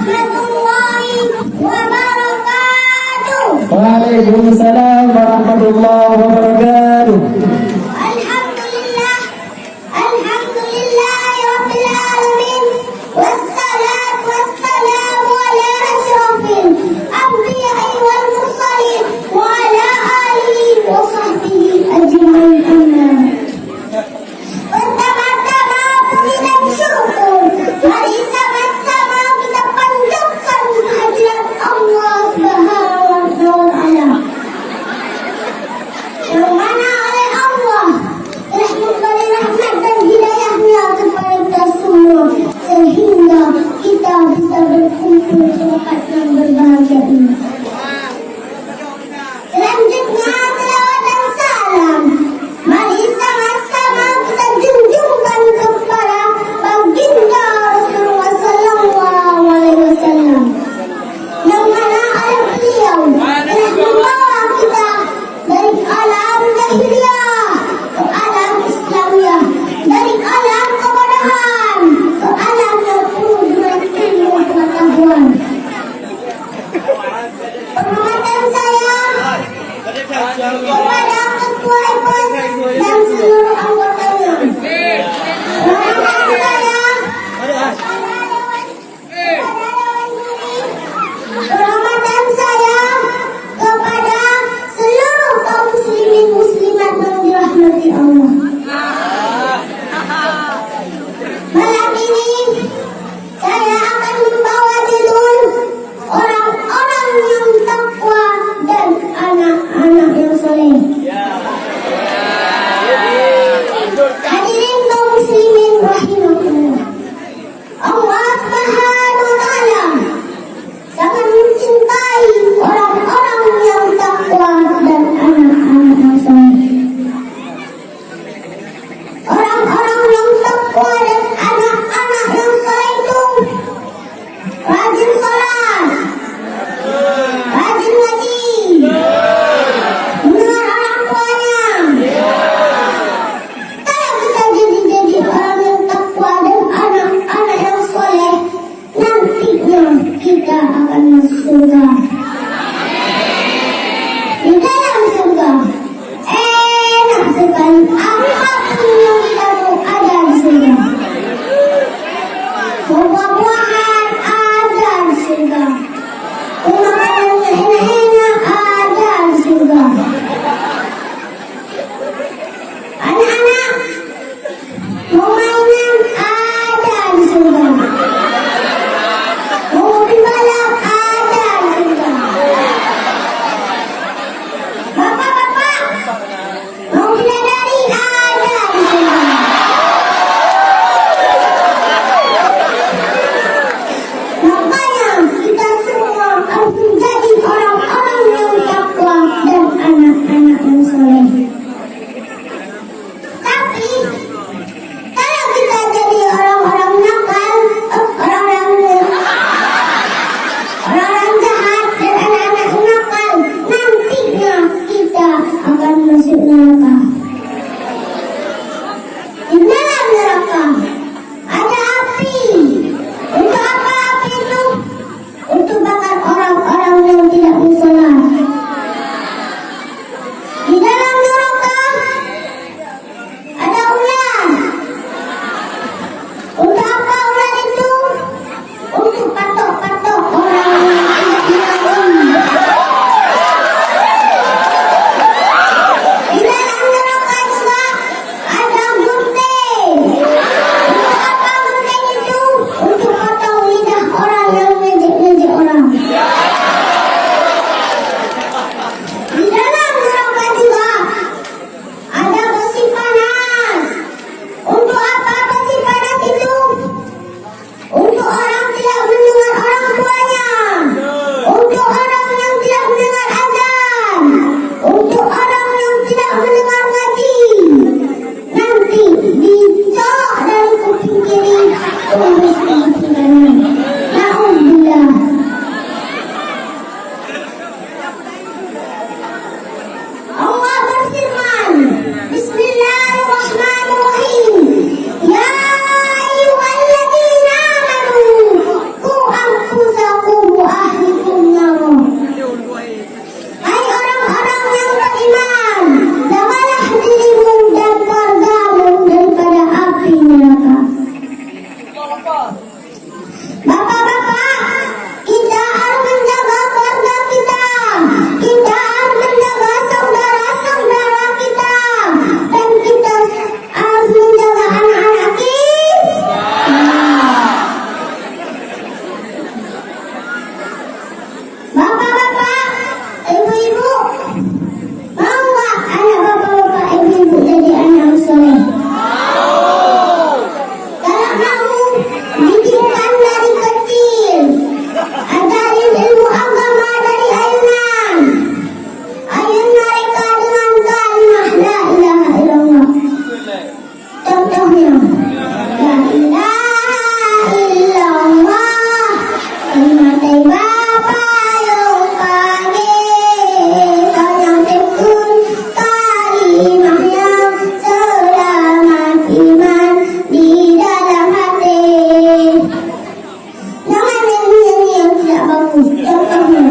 warahmatullahi wabarakatuh. Waalaikumsalam warahmatullahi wabarakatuh. Alhamdulillah, alhamdulillahirabbil alamin. Wassalatu wassalamu ala asyrafil anbiya'i wal mursalin wa ala alihi wa sahbihi ajma'in. Pertama-tama puji dan syukur, mari sama-sama kita panjatkan kehadirat Allah Subhanahu wa Ta'ala, yang mana oleh Allah telah memberi rahmat dan hidayahnya kepada kita semua, sehingga kita bisa berkumpul di tempat yang berbahagia ini. Selanjutnya, selawat dan salam mari sama-sama kita junjungkan kepada baginda Rasulullah Sallallahu Alaihi Wasallam, yang mana oleh beliau telah membawa kita dari alam jahiliyah ke alam Islamiyah, dari alam kebodohan ke alam yang penuh dengan ilmu pengetahuan. Penghormatan saya kepada ketua IPOS dan seluruh anggotanya. Penghormatan saya penghormatan saya kepada seluruh kaum muslimin muslimat yang dirahmati Allah. Malam ini saya akan membawa judul orang-orang yang takwa dan anak-anak yang soleh. Hadirin kaum muslimin rahimakumullah. Allah Subhanahu wa Ta'ala sangat mencintai orang-orang yang takwa dan anak-anak yang soleh. Orang-orang yang takwa dan anak-anak yang soleh itu rajin salat, rajin ngaji, mendengar orang tuanya. Kalau kita jadi orang yang takwa dan anak-anak yang soleh, nantinya kita akan masuk surga. Di dalam surga enak sekali, apapun yang kita mau ada di surga. Buah-buahan ada di surga, makanan yang enak-enak ada di surga. Anak-anak mau mainan ada di surga, mau mobil balap ada di surga. Bapak-bapak, kita harus menjaga keluarga kita. Kita harus menjaga saudara-saudara kita. Dan kita harus menjaga anak-anak kita. Bapak-bapak, ibu-ibu, mau nggak anak bapak-bapak, ibu-ibu jadi anak soleh? Kalau mau, didikkan dari kecil, ajarin ilmu agama dari ayunan. Ayun mereka dengan kalimat la ilaha illallah. Contohnya, la ilaha illallah, kalimat Bapak yang pagi, sayang tekun, kalimat yang selamat iman di dalam hati. Jangan nyanyi yang tidak bagus. Contohnya,